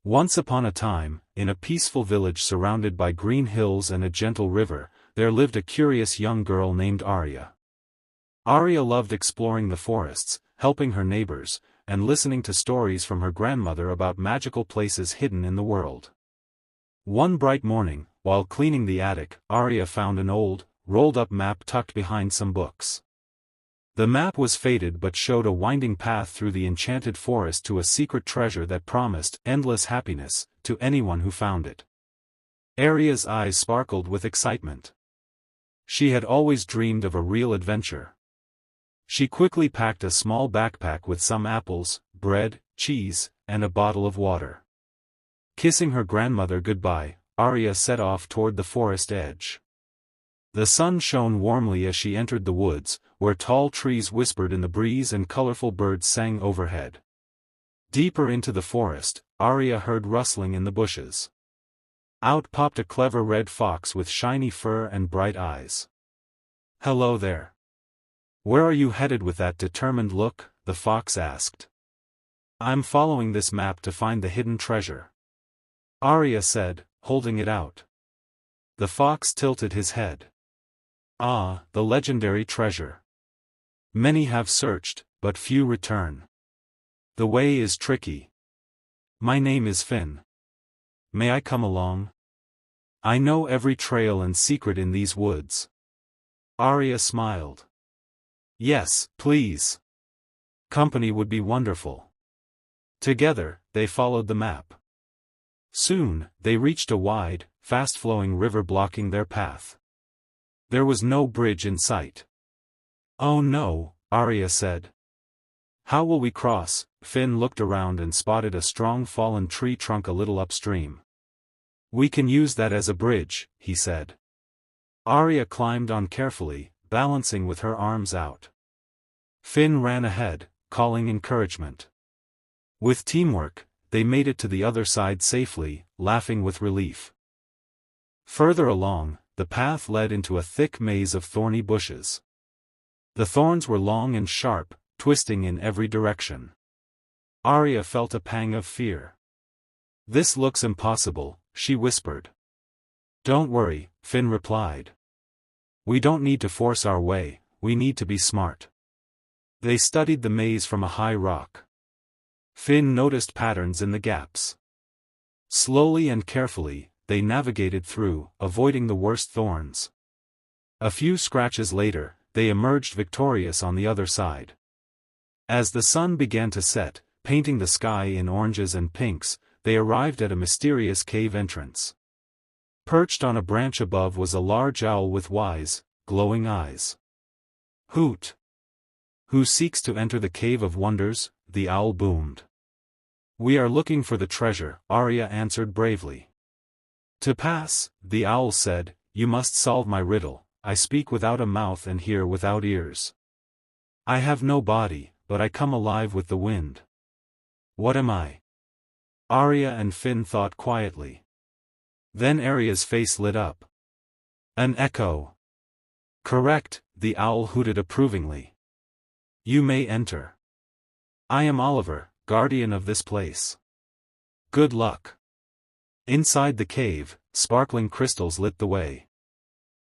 Once upon a time, in a peaceful village surrounded by green hills and a gentle river, there lived a curious young girl named Aria. Aria loved exploring the forests, helping her neighbors, and listening to stories from her grandmother about magical places hidden in the world. One bright morning, while cleaning the attic, Aria found an old, rolled-up map tucked behind some books. The map was faded but showed a winding path through the Enchanted Forest to a secret treasure that promised endless happiness to anyone who found it. Aria's eyes sparkled with excitement. She had always dreamed of a real adventure. She quickly packed a small backpack with some apples, bread, cheese, and a bottle of water. Kissing her grandmother goodbye, Aria set off toward the forest edge. The sun shone warmly as she entered the woods, where tall trees whispered in the breeze and colorful birds sang overhead. Deeper into the forest, Aria heard rustling in the bushes. Out popped a clever red fox with shiny fur and bright eyes. "Hello there. Where are you headed with that determined look?" the fox asked. "I'm following this map to find the hidden treasure," Aria said, holding it out. The fox tilted his head. "Ah, the legendary treasure. Many have searched, but few return. The way is tricky. My name is Finn. May I come along? I know every trail and secret in these woods." Aria smiled. "Yes, please. Company would be wonderful." Together, they followed the map. Soon, they reached a wide, fast-flowing river blocking their path. There was no bridge in sight. "Oh no," Aria said. "How will we cross?" Finn looked around and spotted a strong fallen tree trunk a little upstream. "We can use that as a bridge," he said. Aria climbed on carefully, balancing with her arms out. Finn ran ahead, calling encouragement. With teamwork, they made it to the other side safely, laughing with relief. Further along, the path led into a thick maze of thorny bushes. The thorns were long and sharp, twisting in every direction. Aria felt a pang of fear. "This looks impossible," she whispered. "Don't worry," Finn replied. "We don't need to force our way, we need to be smart." They studied the maze from a high rock. Finn noticed patterns in the gaps. Slowly and carefully, they navigated through, avoiding the worst thorns. A few scratches later, they emerged victorious on the other side. As the sun began to set, painting the sky in oranges and pinks, they arrived at a mysterious cave entrance. Perched on a branch above was a large owl with wise, glowing eyes. "Hoot! Who seeks to enter the Cave of Wonders?" the owl boomed. "We are looking for the treasure," Aria answered bravely. "To pass," the owl said, "you must solve my riddle. I speak without a mouth and hear without ears. I have no body, but I come alive with the wind. What am I?" Aria and Finn thought quietly. Then Aria's face lit up. "An echo." "Correct," the owl hooted approvingly. "You may enter. I am Oliver, guardian of this place. Good luck." Inside the cave, sparkling crystals lit the way.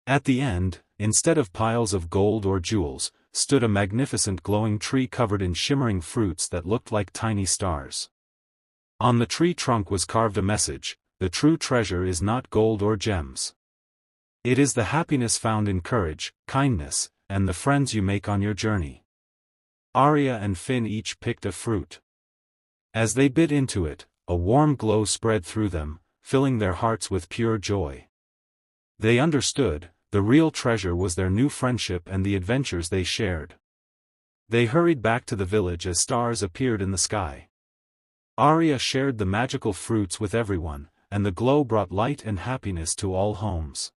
At the end, instead of piles of gold or jewels, stood a magnificent glowing tree covered in shimmering fruits that looked like tiny stars. On the tree trunk was carved a message: "The true treasure is not gold or gems. It is the happiness found in courage, kindness, and the friends you make on your journey." Aria and Finn each picked a fruit. As they bit into it, a warm glow spread through them, filling their hearts with pure joy. They understood, the real treasure was their new friendship and the adventures they shared. They hurried back to the village as stars appeared in the sky. Aria shared the magical fruits with everyone, and the glow brought light and happiness to all homes.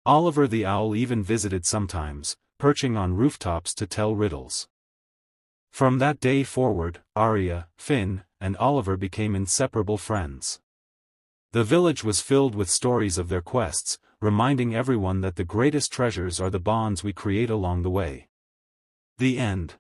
Oliver the owl even visited sometimes, perching on rooftops to tell riddles. From that day forward, Aria, Finn, and Oliver became inseparable friends. The village was filled with stories of their quests, reminding everyone that the greatest treasures are the bonds we create along the way. The end.